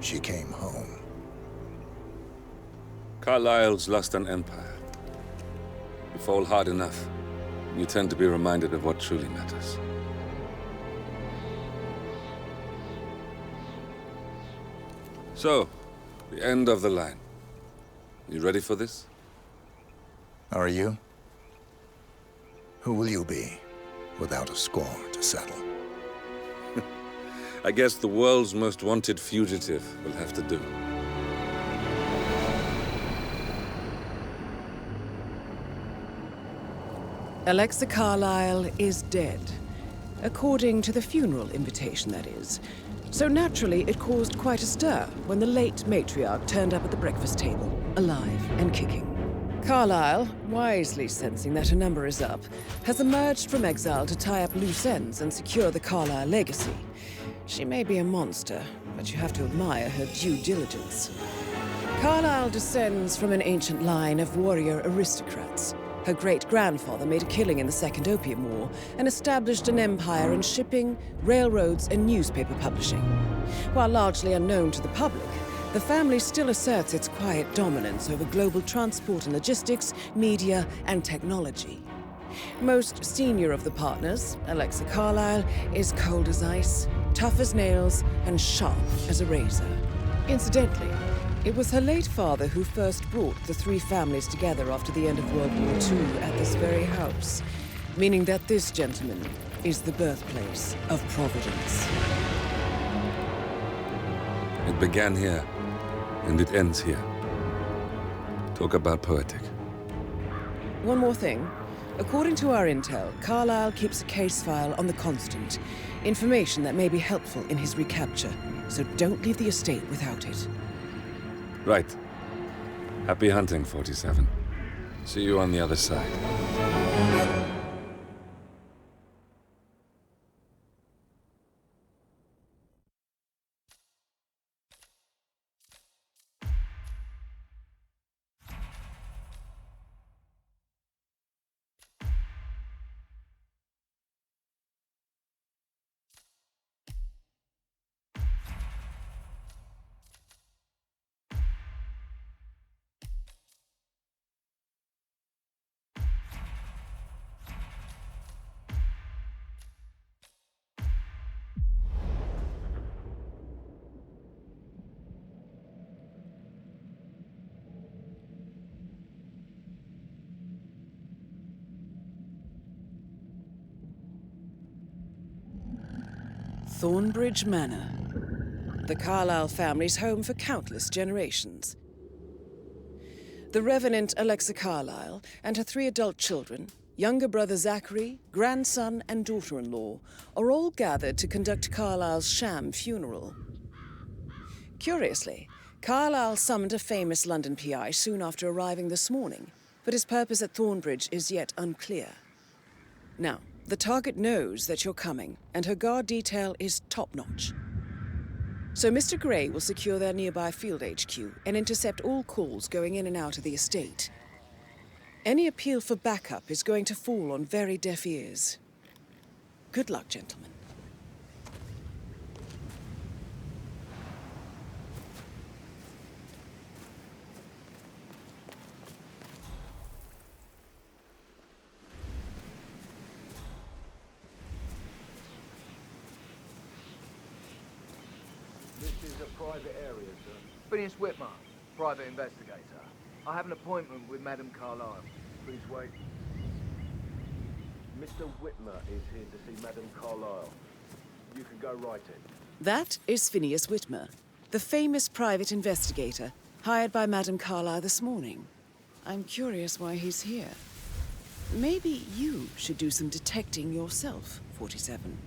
she came home. Carlyle's lost an empire. You fall hard enough, you tend to be reminded of what truly matters. So, the end of the line. You ready for this? Are you? Who will you be, without a score to settle? I guess the world's most wanted fugitive will have to do. Alexa Carlyle is dead. According to the funeral invitation, that is. So naturally, it caused quite a stir when the late matriarch turned up at the breakfast table, alive and kicking. Carlyle, wisely sensing that her number is up, has emerged from exile to tie up loose ends and secure the Carlyle legacy. She may be a monster, but you have to admire her due diligence. Carlyle descends from an ancient line of warrior aristocrats. Her great-grandfather made a killing in the Second Opium War and established an empire in shipping, railroads, and newspaper publishing. While largely unknown to the public, the family still asserts its quiet dominance over global transport and logistics, media, and technology. Most senior of the partners, Alexa Carlyle, is cold as ice, tough as nails, and sharp as a razor. Incidentally, it was her late father who first brought the three families together after the end of World War II at this very house, meaning that this gentleman is the birthplace of Providence. It began here, and it ends here. Talk about poetic. One more thing. According to our intel, Carlyle keeps a case file on the Constant, information that may be helpful in his recapture, so don't leave the estate without it. Right. Happy hunting, 47. See you on the other side. Thornbridge Manor. The Carlyle family's home for countless generations. The Revenant Alexa Carlyle and her 3 adult children, younger brother Zachary, grandson, and daughter-in-law, are all gathered to conduct Carlyle's sham funeral. Curiously, Carlyle summoned a famous London PI soon after arriving this morning, but his purpose at Thornbridge is yet unclear. Now, the target knows that you're coming, and her guard detail is top-notch. So Mr. Gray will secure their nearby field HQ and intercept all calls going in and out of the estate. Any appeal for backup is going to fall on very deaf ears. Good luck, gentlemen. This is a private area, sir. Phineas Whitmer, private investigator. I have an appointment with Madame Carlyle. Please wait. Mr. Whitmer is here to see Madame Carlyle. You can go right in. That is Phineas Whitmer, the famous private investigator hired by Madame Carlyle this morning. I'm curious why he's here. Maybe you should do some detecting yourself, 47.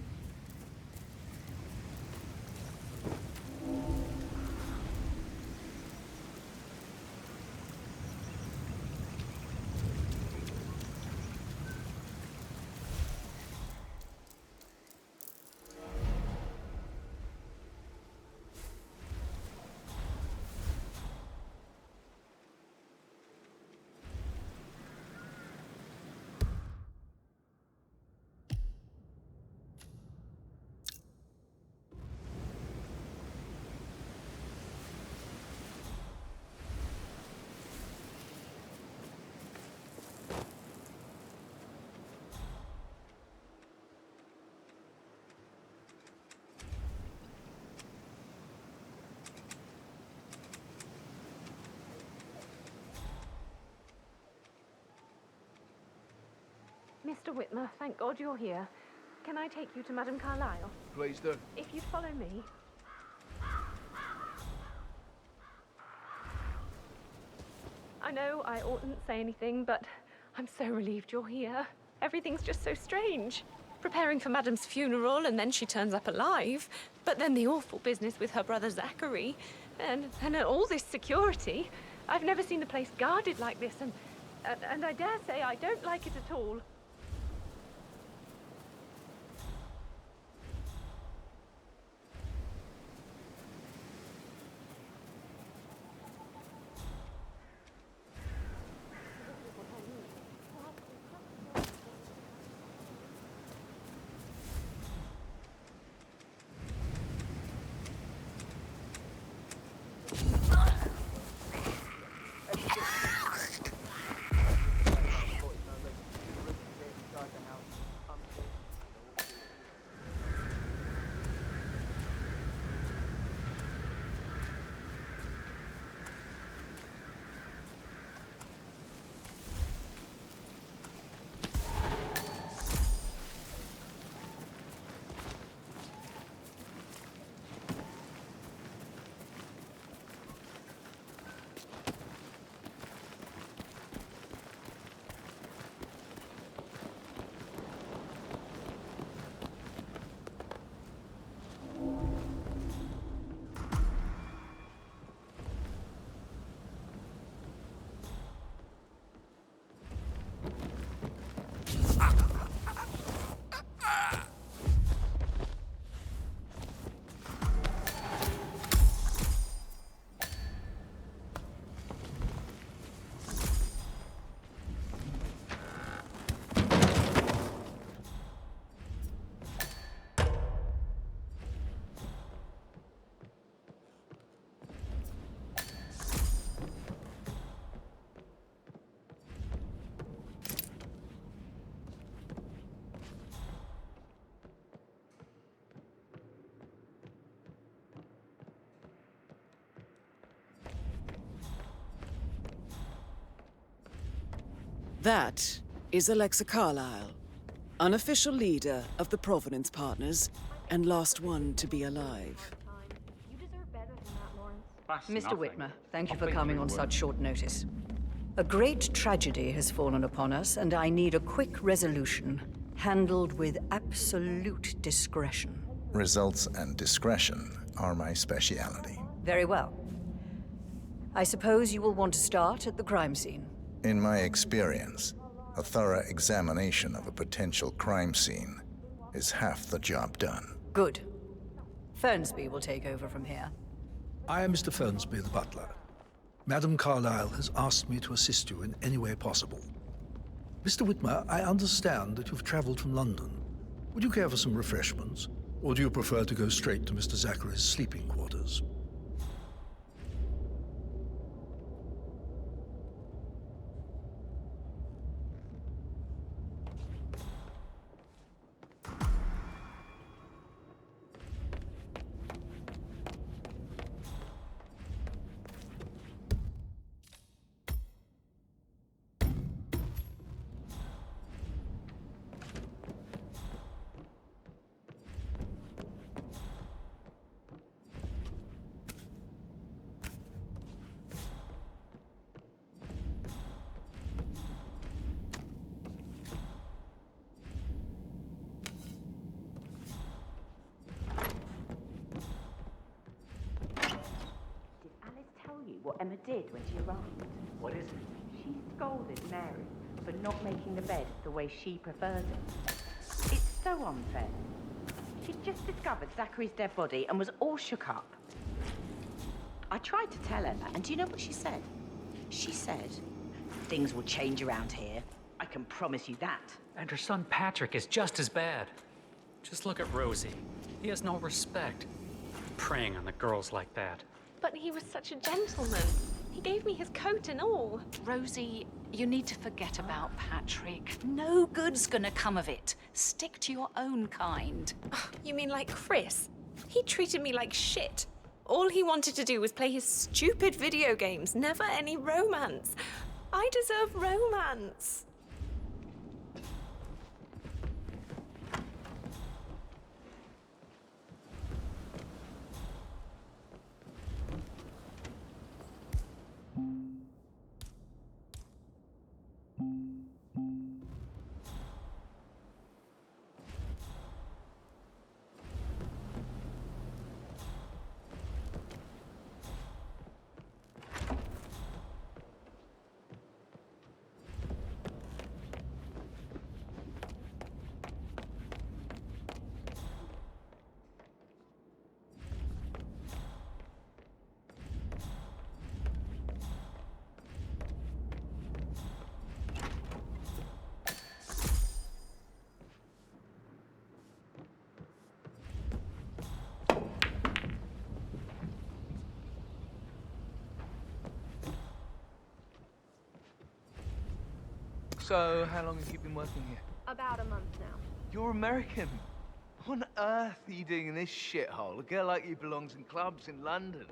Mr. Whitmer, thank God you're here. Can I take you to Madame Carlyle? Please do. If you'd follow me. I know I oughtn't say anything, but I'm so relieved you're here. Everything's just so strange. Preparing for Madame's funeral, and then she turns up alive. But then the awful business with her brother Zachary, and all this security. I've never seen the place guarded like this, and I dare say I don't like it at all. That is Alexa Carlyle, unofficial leader of the Provenance Partners, and last one to be alive. You deserve better than that, Lawrence. That's Mr. nothing. Whitmer, thank you I for think coming we on were. such short notice. A great tragedy has fallen upon us, and I need a quick resolution, handled with absolute discretion. Results and discretion are my speciality. Very well. I suppose you will want to start at the crime scene. In my experience, a thorough examination of a potential crime scene is half the job done. Good. Fernsby will take over from here. I am Mr. Fernsby, the butler. Madame Carlyle has asked me to assist you in any way possible. Mr. Whitmer, I understand that you've traveled from London. Would you care for some refreshments? Or do you prefer to go straight to Mr. Zachary's sleeping quarters? What Emma did when she arrived? What is it? She scolded Mary for not making the bed the way she prefers it. It's so unfair. She'd just discovered Zachary's dead body and was all shook up. I tried to tell Emma, and do you know what she said? She said, "Things will change around here. I can promise you that." And her son Patrick is just as bad. Just look at Rosie. He has no respect. Preying on the girls like that. But he was such a gentleman. He gave me his coat and all. Rosie, you need to forget about Patrick. No good's gonna come of it. Stick to your own kind. You mean like Chris? He treated me like shit. All he wanted to do was play his stupid video games, never any romance. I deserve romance. So, how long have you been working here? About a month now. You're American. What on earth are you doing in this shithole? A girl like you belongs in clubs in London.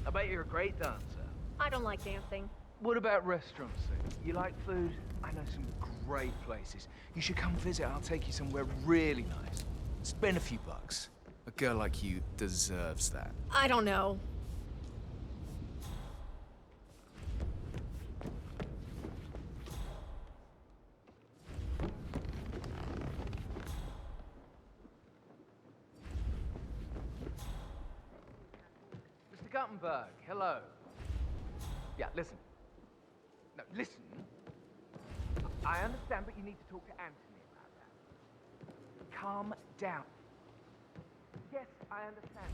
I bet you're a great dancer. I don't like dancing. What about restaurants, then? You like food? I know some great places. You should come visit. I'll take you somewhere really nice. Spend a few bucks. A girl like you deserves that. I don't know. Mr. Guttenberg, hello. Yeah, listen. No, listen. I understand, but you need to talk to Anthony about that. Calm down. Yes, I understand.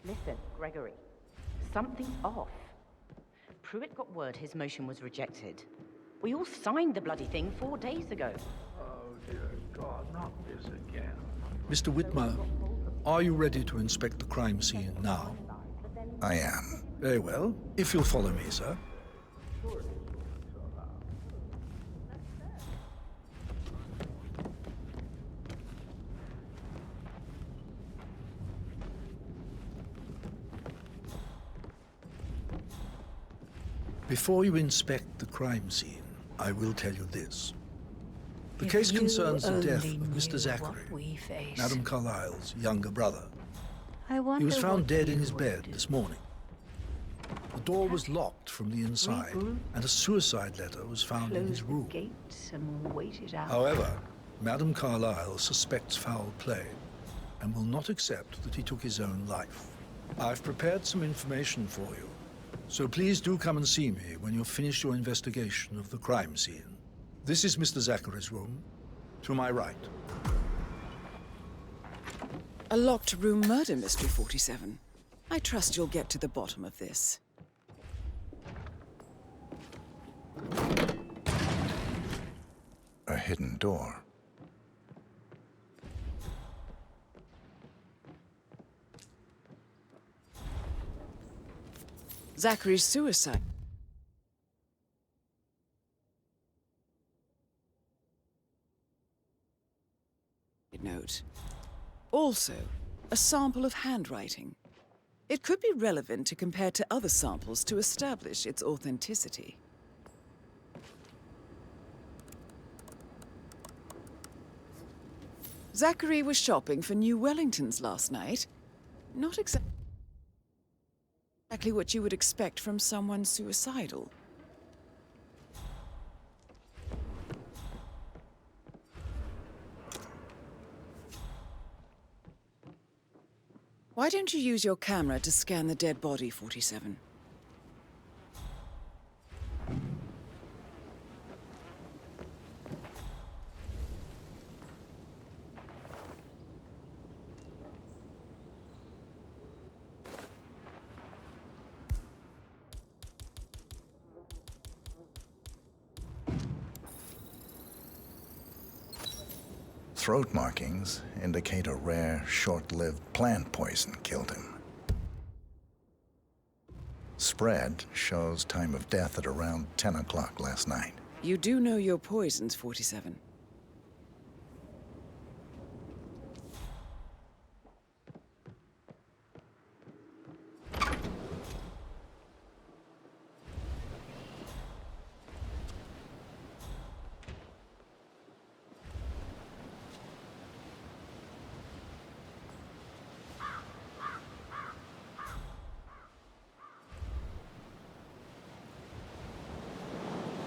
Listen, Gregory, something's off. Pruitt got word his motion was rejected. We all signed the bloody thing 4 days ago. Oh, dear God, not this again. Mr. Whitmer, are you ready to inspect the crime scene now? I am. Very well. If you'll follow me, sir. Before you inspect the crime scene, I will tell you this. The case concerns the death of Mr. Zachary, Madame Carlyle's younger brother. He was found dead in his bed this morning. The door was locked from the inside, and a suicide letter was found in his room. However, Madame Carlyle suspects foul play and will not accept that he took his own life. I've prepared some information for you, so please do come and see me when you've finished your investigation of the crime scene. This is Mr. Zachary's room, to my right. A locked room murder mystery, 47. I trust you'll get to the bottom of this. A hidden door. Zachary's suicide. Note. Also, a sample of handwriting. It could be relevant to compare to other samples to establish its authenticity. Zachary was shopping for New Wellingtons last night. Not exactly what you would expect from someone suicidal. Why don't you use your camera to scan the dead body, 47? Throat markings indicate a rare, short-lived plant poison killed him. Spread shows time of death at around 10 o'clock last night. You do know your poisons, 47.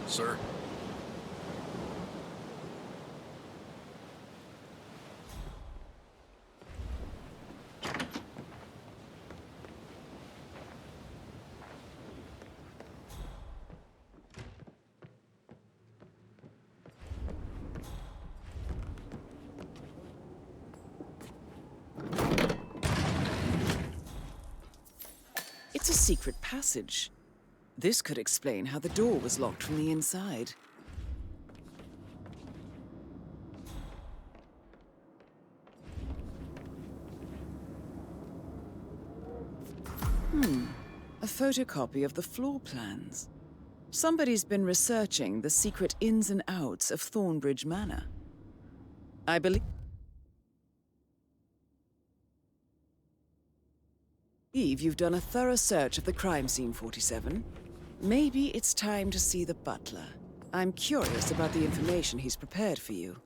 Sir? secret passage. This could explain how the door was locked from the inside. A photocopy of the floor plans. Somebody's been researching the secret ins and outs of Thornbridge Manor. I believe you've done a thorough search of the crime scene, 47. Maybe it's time to see the butler. I'm curious about the information he's prepared for you.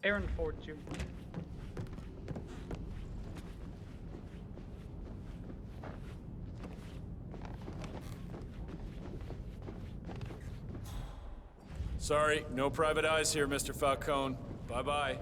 Aaron Ford Jr. Sorry, no private eyes here, Mr. Falcone. Bye-bye.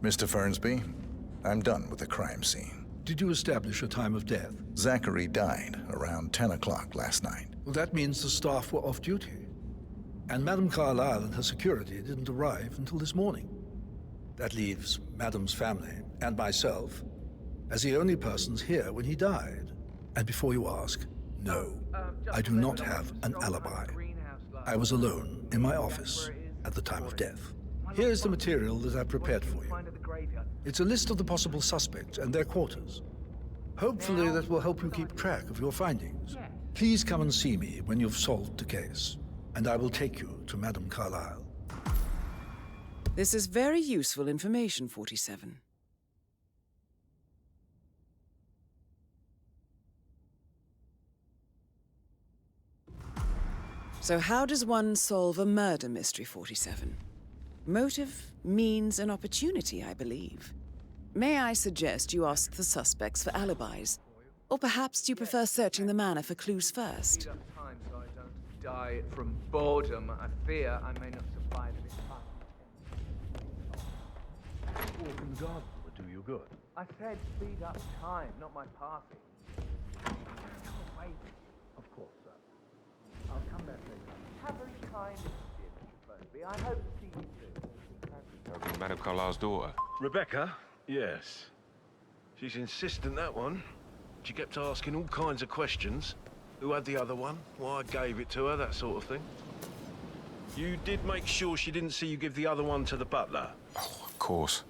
Mr. Fernsby, I'm done with the crime scene. Did you establish a time of death? Zachary died around 10 o'clock last night. Well, that means the staff were off duty. And Madame Carlyle and her security didn't arrive until this morning. That leaves Madame's family and myself as the only persons here when he died. And before you ask, no, I do not have an alibi. I was alone in my office at the time of death. Here's the material that I've prepared for you. It's a list of the possible suspects and their quarters. Hopefully that will help you keep track of your findings. Please come and see me when you've solved the case, and I will take you to Madame Carlyle. This is very useful information, 47. So how does one solve a murder mystery, 47? Motive, means, and opportunity, I believe. May I suggest you ask the suspects for alibis? Or perhaps you prefer searching the manor for clues first? Speed up time so I don't die from boredom. I fear I may not survive this time. Walk in the garden would do you good. I said speed up time, not my passing. I can't wait. Of course, sir. I'll come back later. How very kind of you, Mr. Fernsby. I hope to see you soon. Madame Carlyle's daughter. Rebecca? Yes. She's insistent, that one. She kept asking all kinds of questions. Who had the other one? Why I gave it to her, that sort of thing. You did make sure she didn't see you give the other one to the butler? Oh, of course.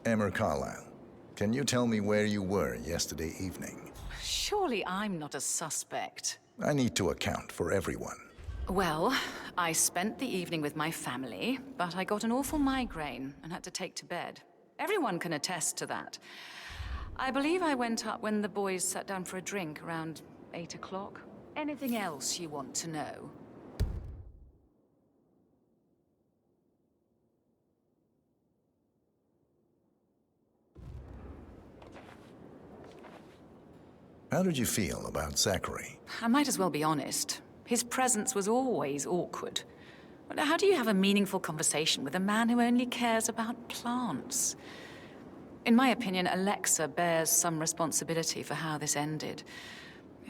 Emma Carlyle, can you tell me where you were yesterday evening? Surely I'm not a suspect. I need to account for everyone. Well, I spent the evening with my family, but I got an awful migraine and had to take to bed. Everyone can attest to that. I believe I went up when the boys sat down for a drink around 8 o'clock. Anything else you want to know? How did you feel about Zachary? I might as well be honest. His presence was always awkward. How do you have a meaningful conversation with a man who only cares about plants? In my opinion, Alexa bears some responsibility for how this ended.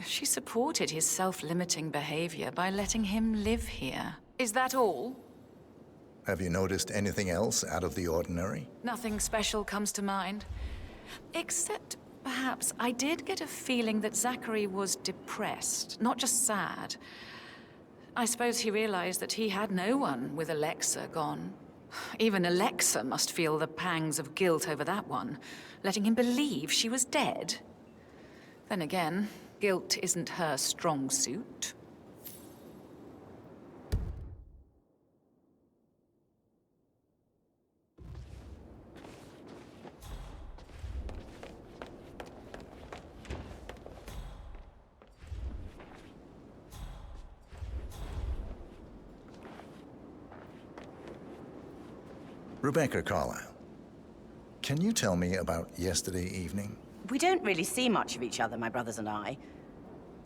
She supported his self-limiting behavior by letting him live here. Is that all? Have you noticed anything else out of the ordinary? Nothing special comes to mind. Except, perhaps, I did get a feeling that Zachary was depressed, not just sad. I suppose he realized that he had no one with Alexa gone. Even Alexa must feel the pangs of guilt over that one, letting him believe she was dead. Then again, guilt isn't her strong suit. Rebecca Carlyle, can you tell me about yesterday evening? We don't really see much of each other, my brothers and I.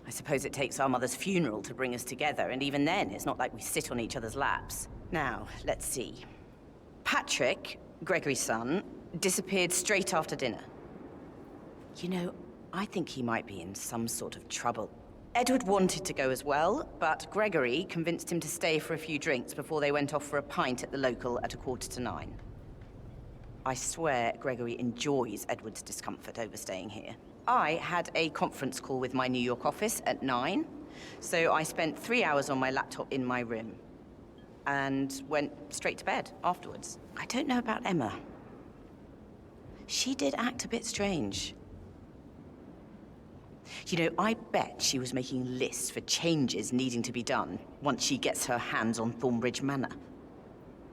I suppose it takes our mother's funeral to bring us together, and even then, it's not like we sit on each other's laps. Now, let's see. Patrick, Gregory's son, disappeared straight after dinner. You know, I think he might be in some sort of trouble. Edward wanted to go as well, but Gregory convinced him to stay for a few drinks before they went off for a pint at the local at 8:45. I swear Gregory enjoys Edward's discomfort over staying here. I had a conference call with my New York office at 9, so I spent 3 hours on my laptop in my room and went straight to bed afterwards. I don't know about Emma. She did act a bit strange. You know, I bet she was making lists for changes needing to be done once she gets her hands on Thornbridge Manor.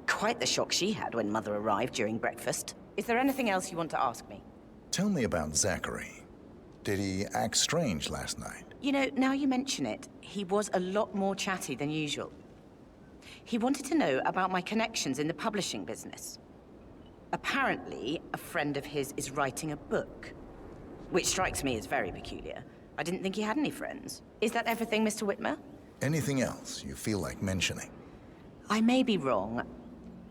Quite the shock she had when Mother arrived during breakfast. Is there anything else you want to ask me? Tell me about Zachary. Did he act strange last night? You know, now you mention it, he was a lot more chatty than usual. He wanted to know about my connections in the publishing business. Apparently, a friend of his is writing a book, which strikes me as very peculiar. I didn't think he had any friends. Is that everything, Mr. Whitmer? Anything else you feel like mentioning? I may be wrong,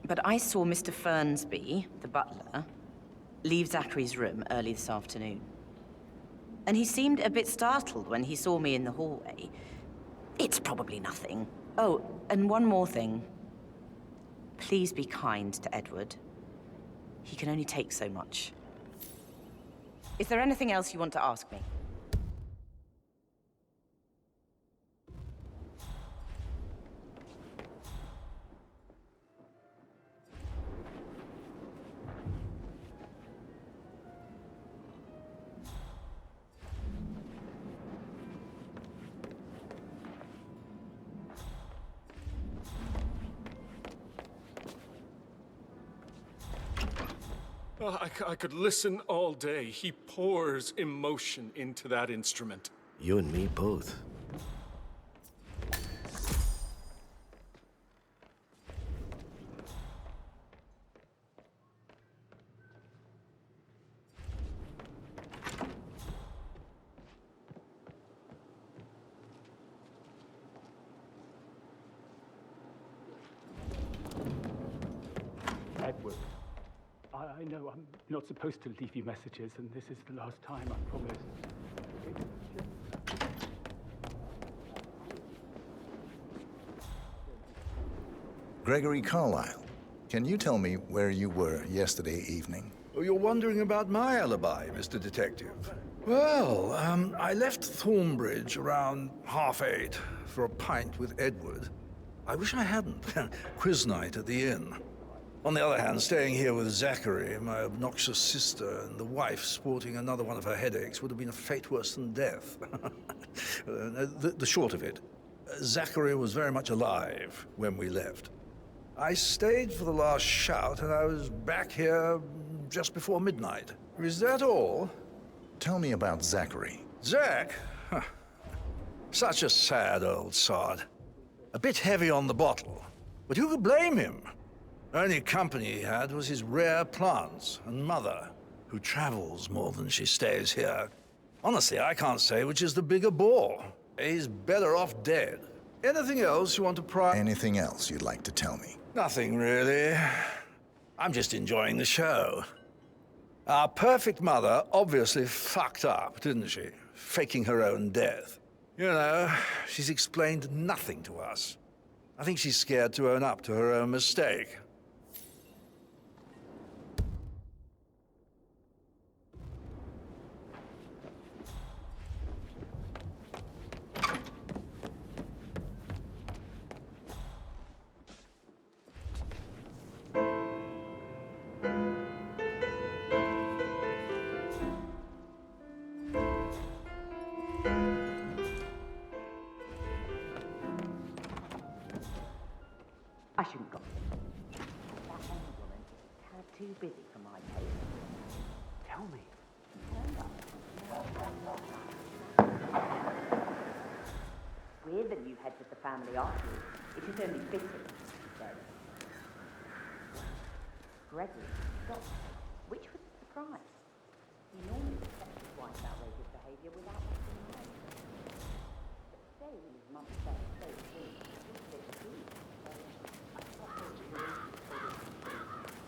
but I saw Mr. Fernsby, the butler, leave Zachary's room early this afternoon. And he seemed a bit startled when he saw me in the hallway. It's probably nothing. Oh, and one more thing. Please be kind to Edward. He can only take so much. Is there anything else you want to ask me? Oh, I could listen all day. He pours emotion into that instrument. You and me both. Edward. I know I'm not supposed to leave you messages, and this is the last time, I promise. Gregory Carlyle, can you tell me where you were yesterday evening? Oh, you're wondering about my alibi, Mr. Detective. Well, I left Thornbridge around 8:30 for a pint with Edward. I wish I hadn't. Quiz night at the inn. On the other hand, staying here with Zachary, my obnoxious sister, and the wife sporting another one of her headaches would have been a fate worse than death. The short of it, Zachary was very much alive when we left. I stayed for the last shout, and I was back here just before midnight. Is that all? Tell me about Zachary. Zach? Huh. Such a sad old sod. A bit heavy on the bottle, but who could blame him? Only company he had was his rare plants and mother, who travels more than she stays here. Honestly, I can't say which is the bigger bore. He's better off dead. Anything else you want to pry? Anything else you'd like to tell me? Nothing, really. I'm just enjoying the show. Our perfect mother obviously fucked up, didn't she? Faking her own death. You know, she's explained nothing to us. I think she's scared to own up to her own mistake. I shouldn't go. That Emma woman is kind of too busy for my taste. Tell me. We're the new heads of the family, aren't we? It is only fitting, she said. Gregory stopped, which was a surprise. He normally accepts his wife's outrageous behaviour without much mind. But today, when his mum said so soon, he did too.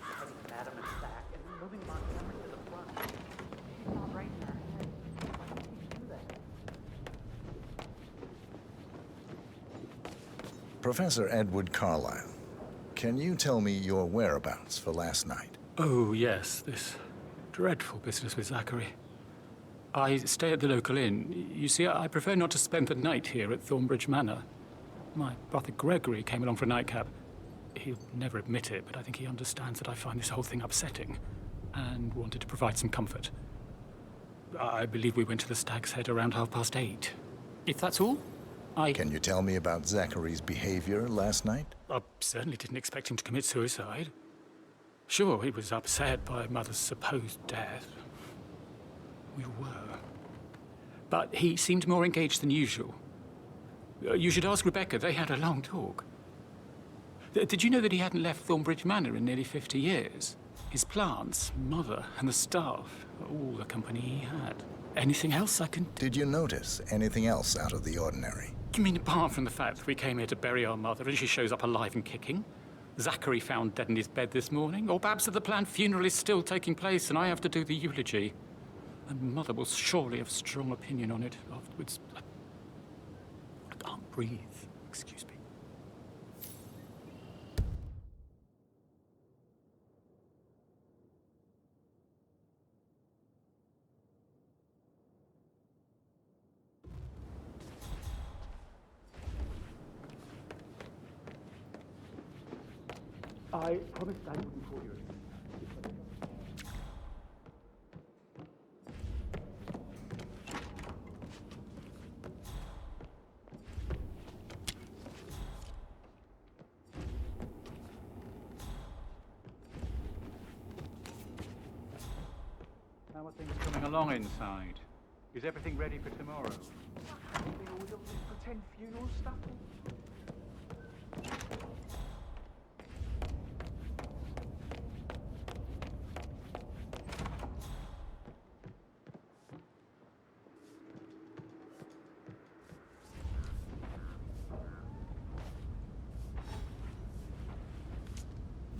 Heading Madam and Zach and then moving Montgomery to the front. She's not right in her head. Why did she do that? Professor Edward Carlyle, can you tell me your whereabouts for last night? Oh, yes, this dreadful business with Zachary. I stay at the local inn. You see, I prefer not to spend the night here at Thornbridge Manor. My brother Gregory came along for a nightcap. He'll never admit it, but I think he understands that I find this whole thing upsetting and wanted to provide some comfort. I believe we went to the Stag's Head around 8:30. If that's all, Can you tell me about Zachary's behavior last night? I certainly didn't expect him to commit suicide. Sure, he was upset by Mother's supposed death. We were. But he seemed more engaged than usual. You should ask Rebecca. They had a long talk. Did you know that he hadn't left Thornbridge Manor in nearly 50 years? His plants, Mother, and the staff, all the company he had. Anything else I can... Did you notice anything else out of the ordinary? You mean apart from the fact that we came here to bury our mother and she shows up alive and kicking? Zachary found dead in his bed this morning? Or perhaps that the planned funeral is still taking place and I have to do the eulogy? And Mother will surely have strong opinion on it afterwards. I can't breathe. Excuse me. I promised I wouldn't call you again. How are things coming along inside? Is everything ready for tomorrow? With all this pretend funeral stuff?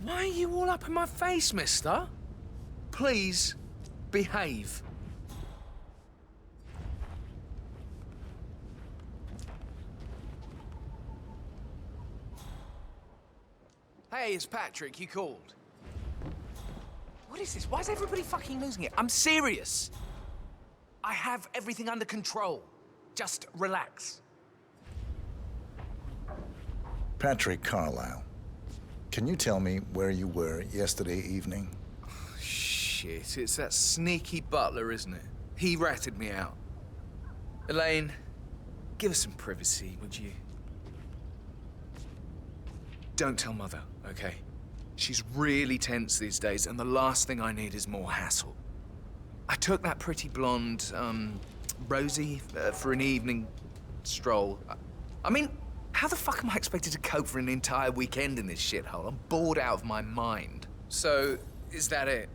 Why are you all up in my face, mister? Please, behave. Hey, it's Patrick. You called. What is this? Why is everybody fucking losing it? I'm serious. I have everything under control. Just relax. Patrick Carlyle, Can you tell me where you were yesterday evening? Shit, it's that sneaky butler, isn't it? He ratted me out. Elaine, give us some privacy, would you? Don't tell Mother, okay? She's really tense these days, and the last thing I need is more hassle. I took that pretty blonde, Rosie, for an evening stroll. I mean, how the fuck am I expected to cope for an entire weekend in this shithole? I'm bored out of my mind. So, is that it?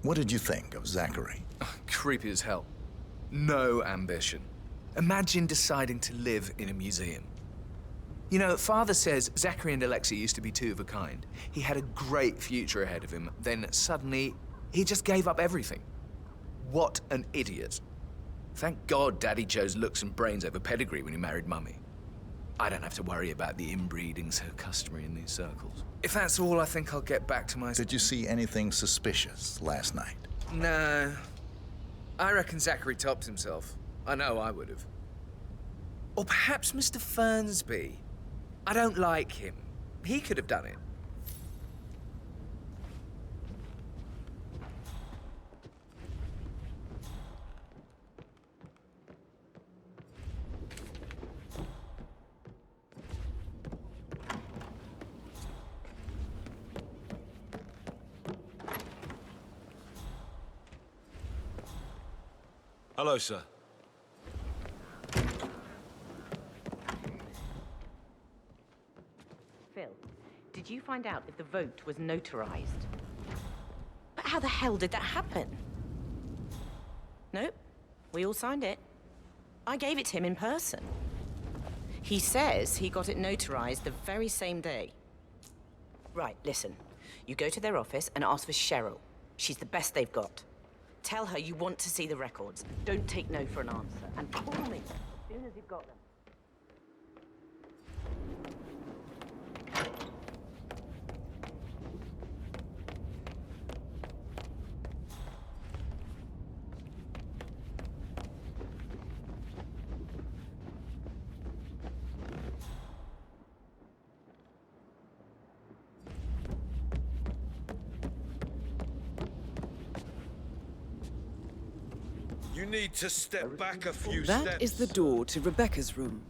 What did you think of Zachary? Creepy as hell. No ambition. Imagine deciding to live in a museum. You know, Father says Zachary and Alexia used to be two of a kind. He had a great future ahead of him, then suddenly, he just gave up everything. What an idiot. Thank God Daddy chose looks and brains over pedigree when he married Mummy. I don't have to worry about the inbreeding so customary in these circles. If that's all, I think I'll get back to my... Did you see anything suspicious last night? No. I reckon Zachary topped himself. I know I would have. Or perhaps Mr. Fernsby. I don't like him. He could have done it. Hello, sir. Phil, did you find out if the vote was notarized? But how the hell did that happen? Nope. We all signed it. I gave it to him in person. He says he got it notarized the very same day. Right, listen. You go to their office and ask for Cheryl. She's the best they've got. Tell her you want to see the records. Don't take no for an answer. And call me as soon as you've got them. You need to step back a few steps. That is the door to Rebecca's room.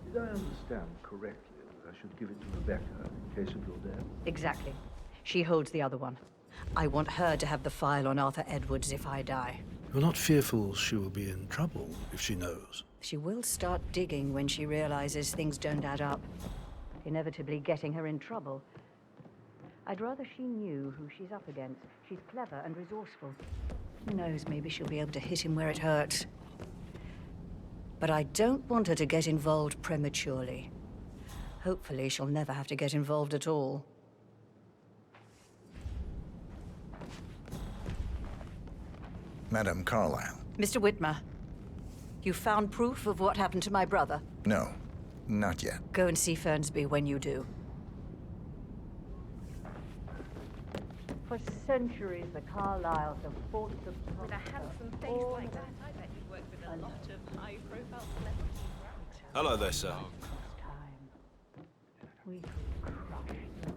Did I understand correctly that I should give it to Rebecca in case of your death? Exactly. She holds the other one. I want her to have the file on Arthur Edwards if I die. You're not fearful she will be in trouble if she knows? She will start digging when she realizes things don't add up, inevitably getting her in trouble. I'd rather she knew who she's up against. She's clever and resourceful. Who knows, maybe she'll be able to hit him where it hurts. But I don't want her to get involved prematurely. Hopefully she'll never have to get involved at all. Madame Carlyle. Mr. Whitmer, you found proof of what happened to my brother? No, not yet. Go and see Fernsby when you do. For centuries, the Carlyles have fought to... With a handsome face like that, I bet you've worked with a lot of high-profile celebrities. Hello there, sir. We could crush them.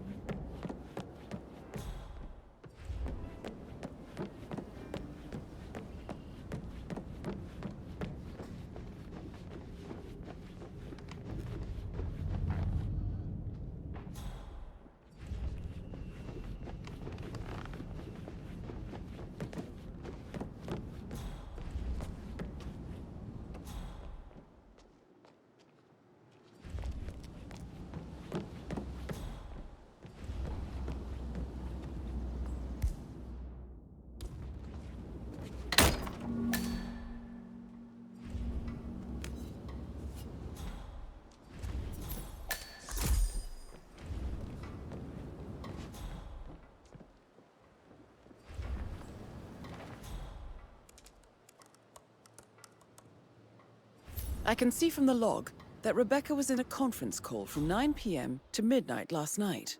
I can see from the log that Rebecca was in a conference call from 9 p.m. to midnight last night.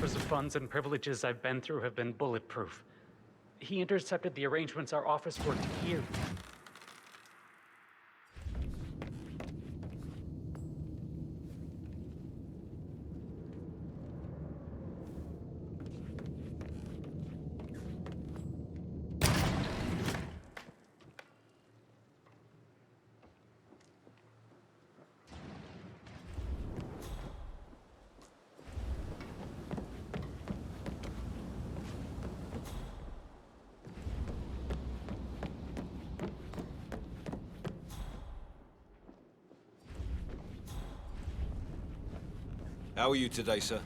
transfers of funds and privileges I've been through have been bulletproof. He intercepted the arrangements our office worked here. How are you today, sir?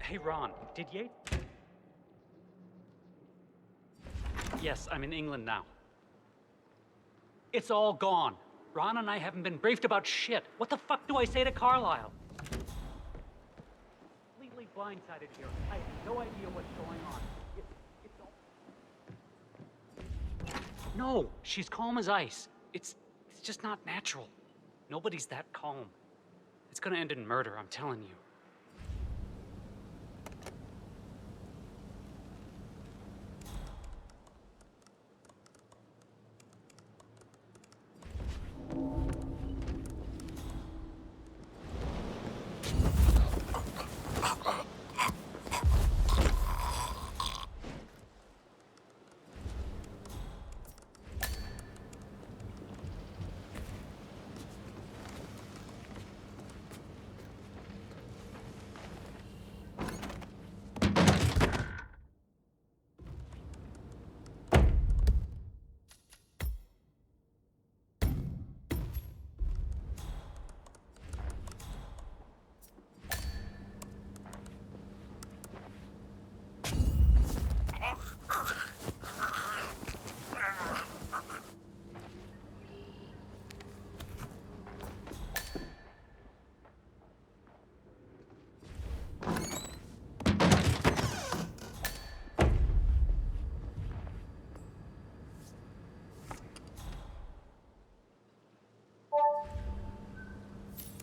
Hey, Ron, did Yates? Yes, I'm in England now. It's all gone. Ron and I haven't been briefed about shit. What the fuck do I say to Carlisle? Completely blindsided here. I have no idea what's going on. It's all... No, she's calm as ice. It's just not natural. Nobody's that calm. It's gonna end in murder, I'm telling you.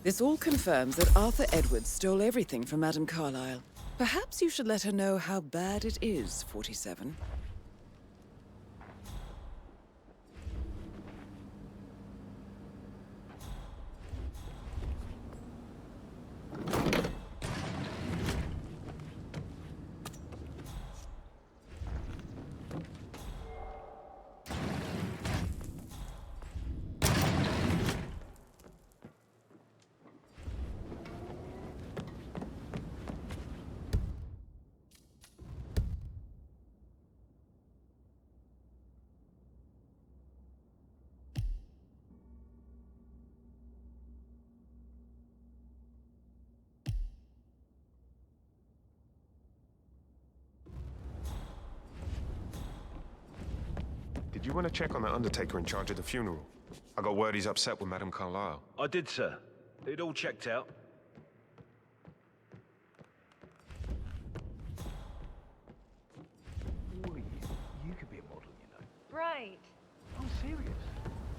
This all confirms that Arthur Edwards stole everything from Madame Carlyle. Perhaps you should let her know how bad it is, 47. Did you want to check on the undertaker in charge of the funeral? I got word he's upset with Madame Carlyle. I did, sir. It all checked out. Boy, you could be a model, you know. Right. I'm serious.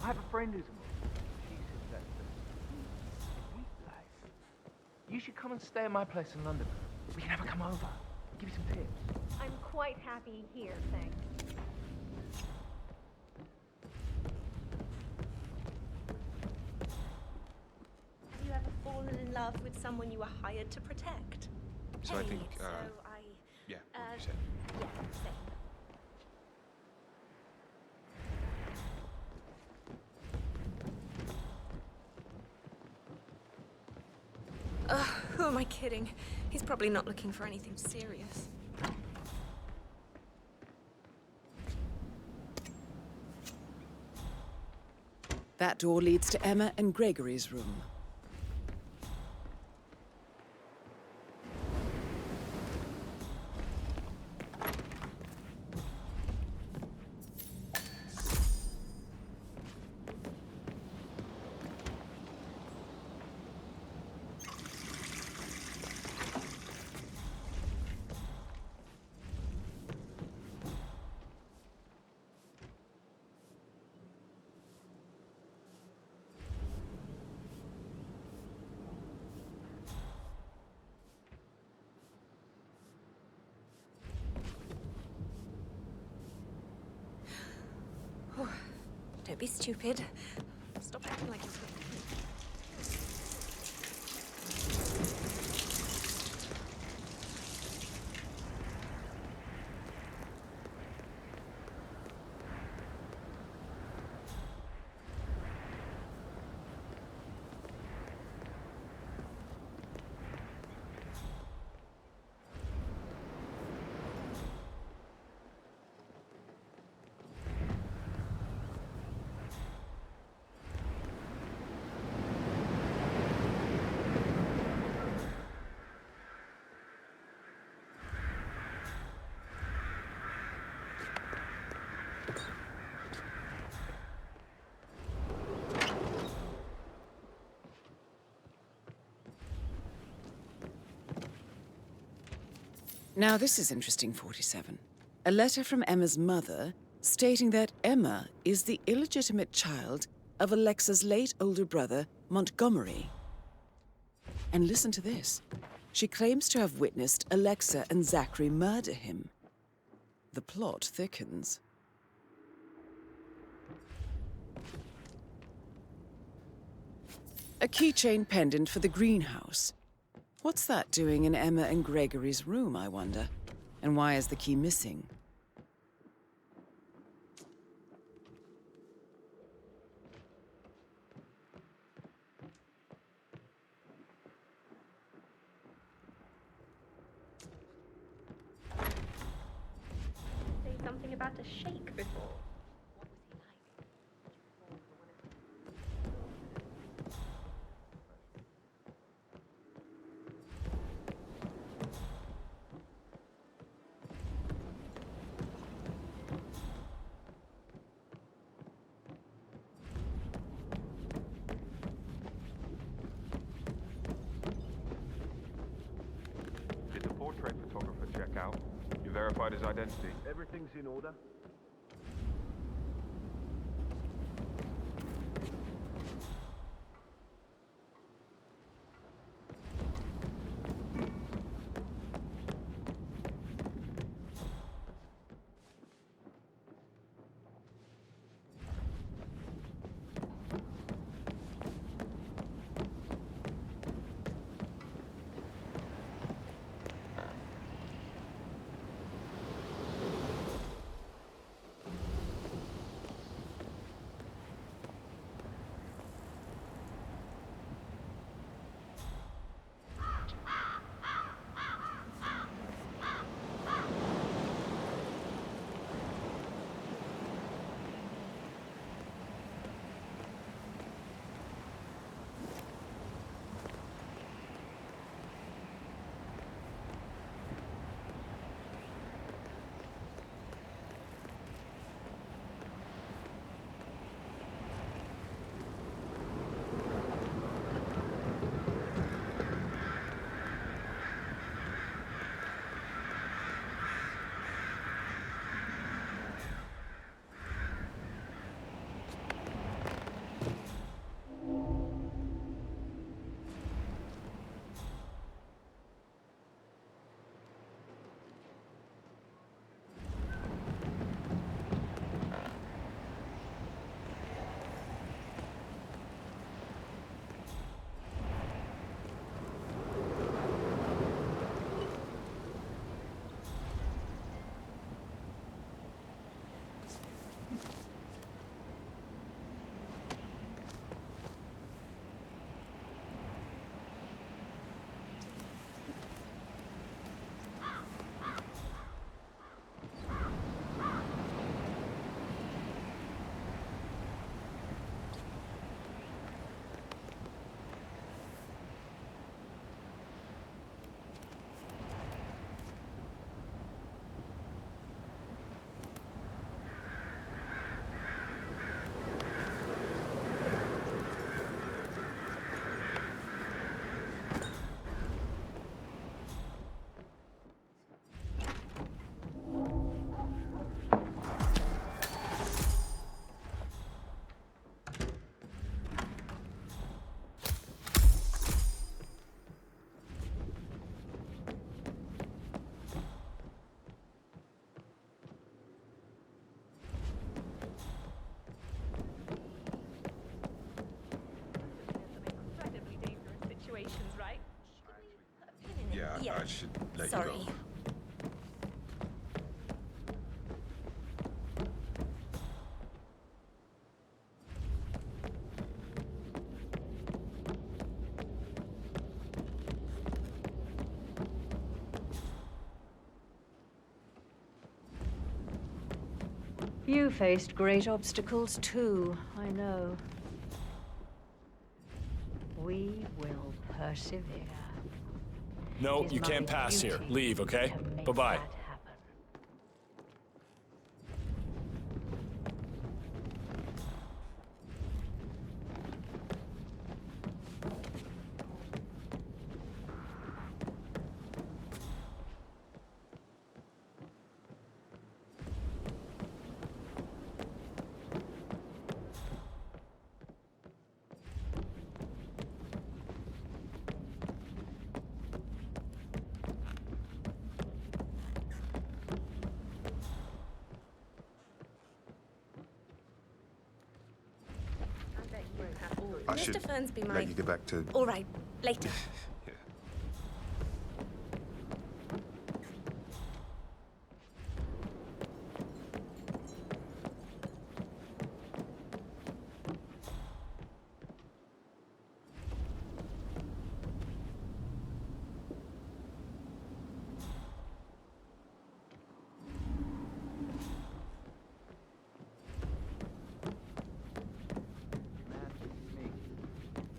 I have a friend who's a model. She says that's a sweet life. You should come and stay at my place in London. We can have her come over. Give you some tips. I'm quite happy here, thanks. Have you ever fallen in love with someone you were hired to protect? So hey, I think, so I... yeah, what you said. Yeah, same. Who am I kidding? He's probably not looking for anything serious. That door leads to Emma and Gregory's room. Don't be stupid. Stop acting like you're... Now this is interesting, 47. A letter from Emma's mother stating that Emma is the illegitimate child of Alexa's late older brother, Montgomery. And listen to this. She claims to have witnessed Alexa and Zachary murder him. The plot thickens. A keychain pendant for the greenhouse. What's that doing in Emma and Gregory's room, I wonder? And why is the key missing? Say something about a shake before. Did the portrait photographer check out? You verified his identity? Everything's in order. That should let Sorry. you go. You faced great obstacles too, I know. We will persevere. No, It is you my can't pass here. duty Leave, okay? to make Bye-bye. that happen. I Mr. should Fernsby let might... you get back to... All right, later. Yeah.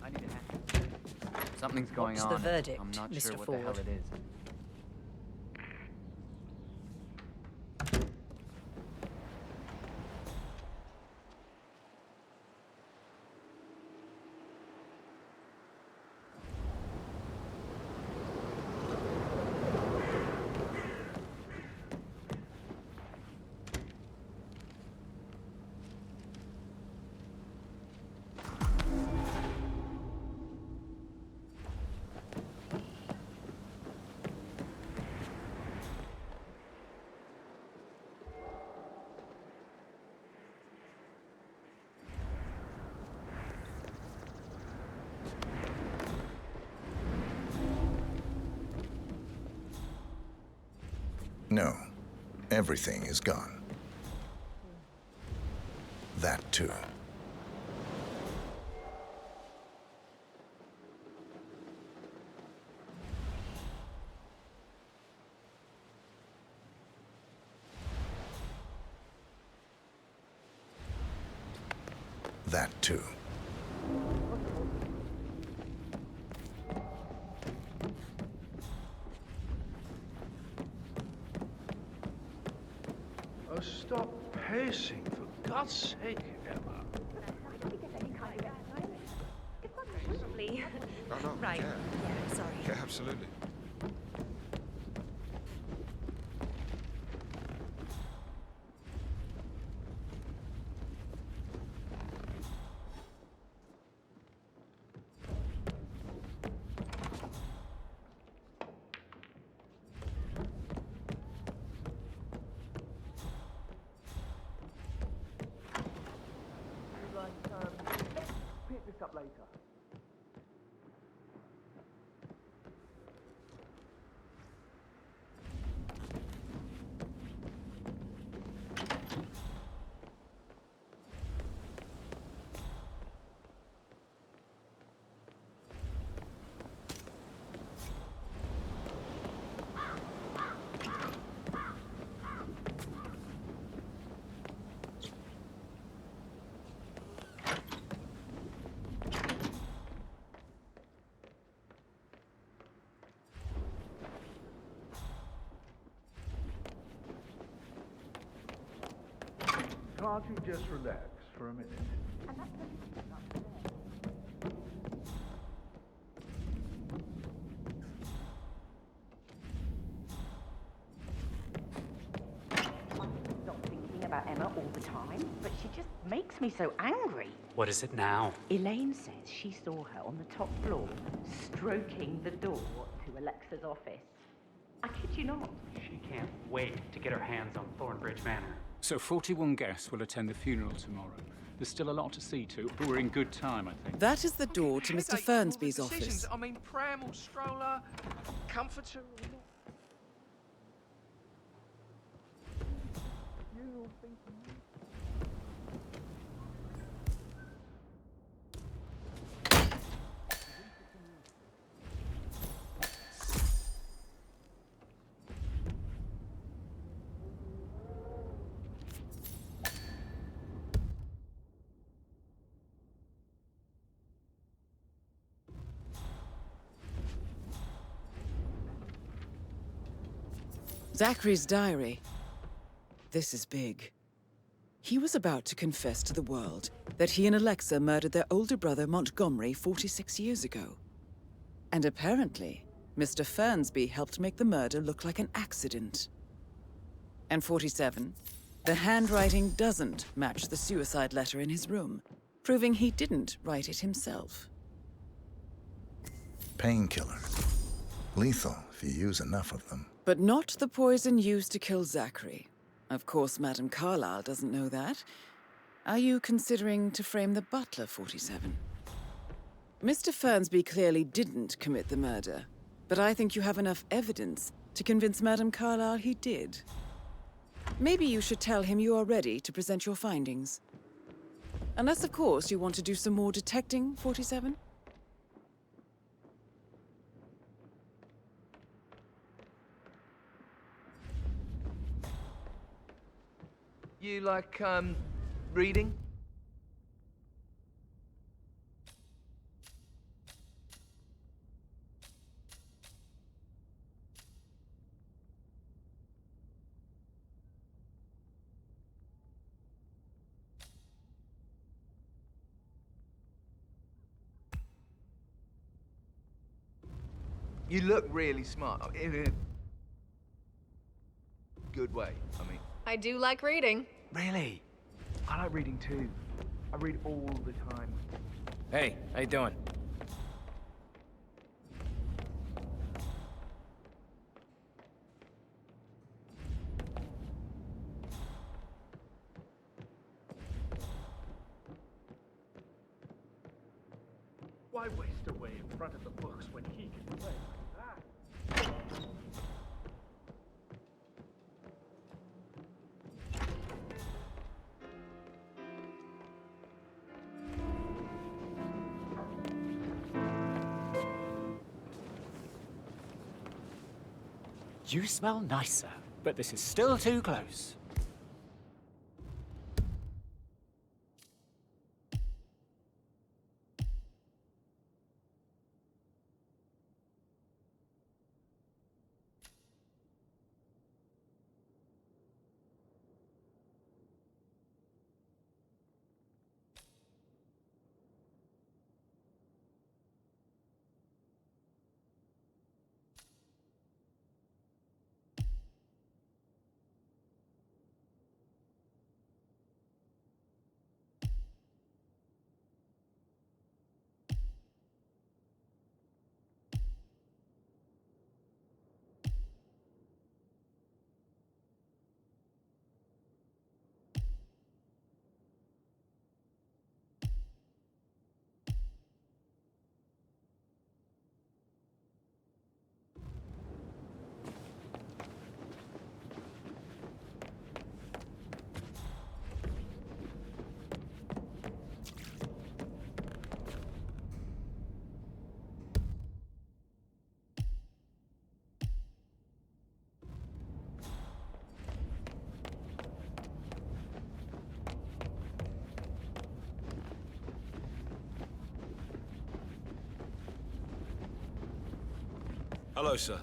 I need a hand. Something's going What's on. the verdict, I'm not Mr. sure what the hell Ford? it is. No, everything is gone. That too. That too. Oh, stop pacing, for God's sake, Emma. Probably. Oh, no, Right. yeah. Yeah, sorry. Yeah, absolutely. Pick this up later. Can't you just relax for a minute? Stop thinking about Emma all the time, but she just makes me so angry. What is it now? Elaine says she saw her on the top floor, stroking the door to Alexa's office. I kid you not. She can't wait to get her hands on Thornbridge Manor. So 41 guests will attend the funeral tomorrow. There's still a lot to see to, but we're in good time, I think. That is the door to Mr. Headache from all the Fernsby's decisions. office. I mean, pram or stroller, comforter or not. Zachary's diary. This is big. He was about to confess to the world that he and Alexa murdered their older brother Montgomery 46 years ago. And apparently, Mr. Fernsby helped make the murder look like an accident. And 47, the handwriting doesn't match the suicide letter in his room, proving he didn't write it himself. Painkiller. Lethal if you use enough of them. But not the poison used to kill Zachary. Of course, Madame Carlyle doesn't know that. Are you considering to frame the butler, 47? Mr. Fernsby clearly didn't commit the murder, but I think you have enough evidence to convince Madame Carlyle he did. Maybe you should tell him you are ready to present your findings. Unless, of course, you want to do some more detecting, 47? You like, reading? You look really smart. In a good way, I mean. I do like reading. Really? I like reading too. I read all the time. Hey, how you doing? Why waste away in front of the books when he can play like that? You smell nicer, but this is still too close. Hello, sir.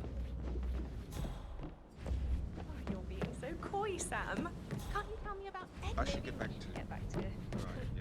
You're being so coy, Sam. Can't you tell me about anything? I should get back to Get back to it. Right.